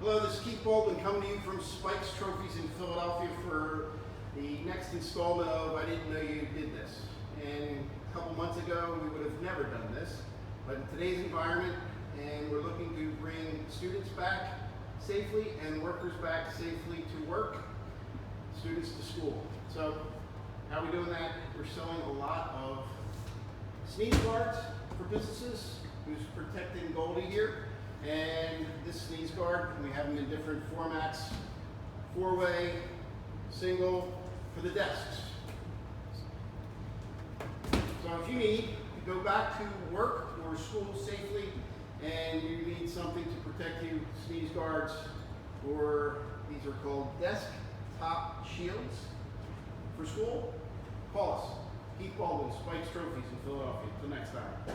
Hello, this is Keith Baldwin coming to you from Spikes Trophies in Philadelphia for the next installment of I Didn't Know You Did This. And a couple months ago we would have never done this, but in today's environment, and we're looking to bring students back safely and workers back safely to work, students to school. So how are we doing that? We're selling a lot of sneeze guards for businesses. Who's protecting Goldie here. And this sneeze guard, we have them in different formats, 4-way, single, for the desks. So if you need to go back to work or school safely and you need something to protect you, sneeze guards, or these are called desk top shields for school, call us. Keith Baldwin, Spikes Trophies in Philadelphia. Until next time.